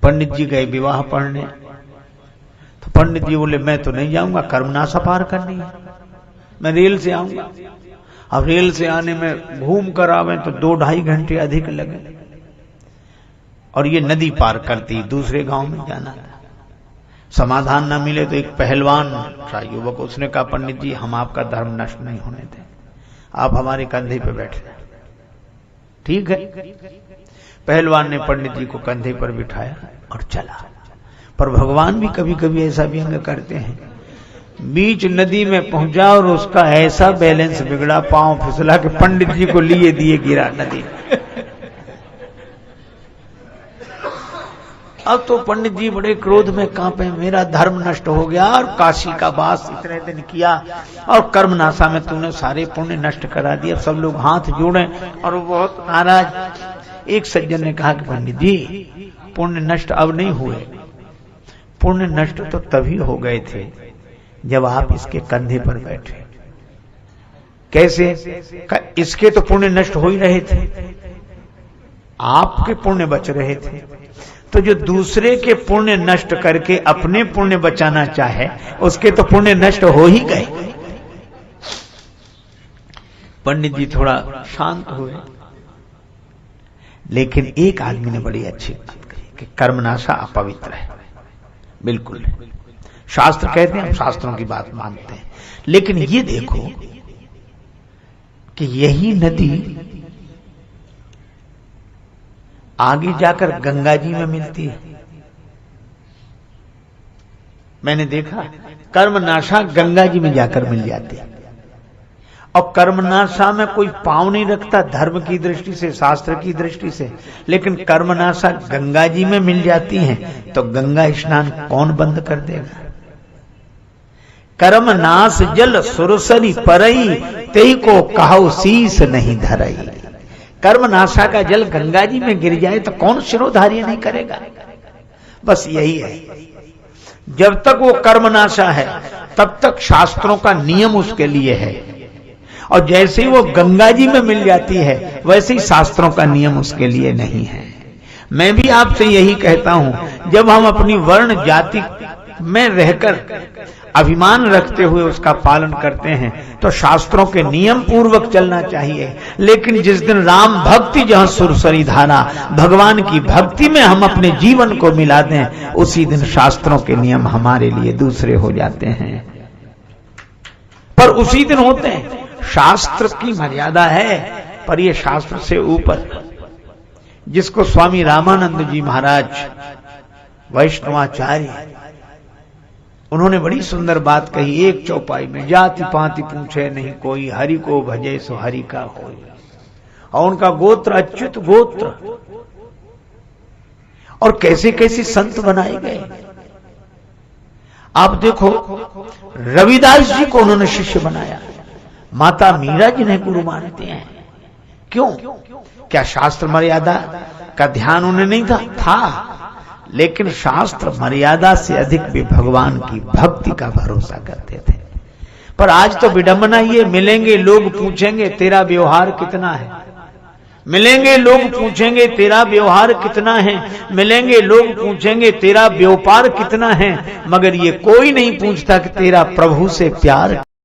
पंडित जी गए विवाह पढ़ने, तो पंडित जी बोले मैं तो नहीं जाऊंगा, कर्मनाशा पार करनी है, मैं रेल से आऊंगा। अब रेल से आने में घूम कर आवे तो 2-2.5 घंटे अधिक लगे, और ये नदी पार करती दूसरे गांव में जाना था। समाधान न मिले तो एक पहलवान था युवक, उसने कहा पंडित जी हम आपका धर्म नष्ट नहीं होने दें, आप हमारे कंधे पे बैठे। ठीक है, पहलवान ने पंडित जी को कंधे पर बिठाया और चला। पर भगवान भी कभी कभी ऐसा व्यंग करते हैं, बीच नदी में पहुंचा और उसका ऐसा बैलेंस बिगड़ा, पांव फिसला के पंडित जी को लिए दिए गिरा नदी। अब तो पंडित जी बड़े क्रोध में कांपे, मेरा धर्म नष्ट हो गया और काशी का वास इतने दिन किया और कर्मनाशा में तूने सारे पुण्य नष्ट करा दिए। सब लोग हाथ जोड़े और वो बहुत नाराज। एक सज्जन ने कहा कि पंडित जी पुण्य नष्ट अब नहीं हुए, पुण्य नष्ट तो तभी हो गए थे जब आप इसके कंधे पर बैठे। कैसे? इसके तो पुण्य नष्ट हो ही रहे थे, आपके पुण्य बच रहे थे, तो जो दूसरे के पुण्य नष्ट करके अपने पुण्य बचाना चाहे उसके तो पुण्य नष्ट हो ही गए। पंडित जी थोड़ा शांत हुए, लेकिन एक आदमी ने बड़ी अच्छी बात कही कि कर्मनाशा अपवित्र है। बिल्कुल शास्त्र कहते हैं, हम शास्त्रों की बात मानते हैं, लेकिन ये देखो कि यही नदी आगे जाकर गंगा जी में मिलती है। मैंने देखा कर्मनाशा गंगा जी में जाकर मिल जाती है, और कर्मनाशा में कोई पांव नहीं रखता धर्म की दृष्टि से, शास्त्र की दृष्टि से, लेकिन कर्मनाशा गंगा जी में मिल जाती है तो गंगा स्नान कौन बंद कर देगा? कर्मनाश जल सुरसरी परई, तेई को कहो शीस नहीं धरई। कर्मनाशा का जल गंगा जी में गिर जाए तो कौन शिरोधार्य नहीं करेगा? बस यही है, जब तक वो कर्मनाशा है तब तक शास्त्रों का नियम उसके लिए है, और जैसे ही वो गंगा जी में मिल जाती है वैसे ही शास्त्रों का नियम उसके लिए नहीं है। मैं भी आपसे यही कहता हूं, जब हम अपनी वर्ण जाति में रहकर अभिमान रखते हुए उसका पालन करते हैं तो शास्त्रों के नियम पूर्वक चलना चाहिए। लेकिन जिस दिन राम भक्ति जहां सुरसरी धारा, भगवान की भक्ति में हम अपने जीवन को मिला दें, उसी दिन शास्त्रों के नियम हमारे लिए दूसरे हो जाते हैं। पर उसी दिन होते हैं, शास्त्र की मर्यादा है, पर यह शास्त्र से ऊपर, जिसको स्वामी रामानंद जी महाराज वैष्णवाचार्य, उन्होंने बड़ी सुंदर बात कही एक चौपाई में, जाति पाति पूछे नहीं कोई, हरि को भजे सो हरि का होई। और उनका गोत्र अच्युत गोत्र, और कैसे कैसे संत बनाए गए। आप देखो रविदास जी को उन्होंने शिष्य बनाया, माता मीरा जिन्हें गुरु मानते हैं। क्यों? क्या शास्त्र मर्यादा का ध्यान उन्हें नहीं था? लेकिन शास्त्र मर्यादा से अधिक भी भगवान की भक्ति का भरोसा करते थे। पर आज तो विडंबना ये, मिलेंगे लोग पूछेंगे तेरा व्यवहार कितना है, मिलेंगे लोग पूछेंगे तेरा व्यवहार कितना है, मिलेंगे लोग पूछेंगे तेरा व्यापार कितना है, मगर ये कोई नहीं पूछता कि तेरा प्रभु से प्यार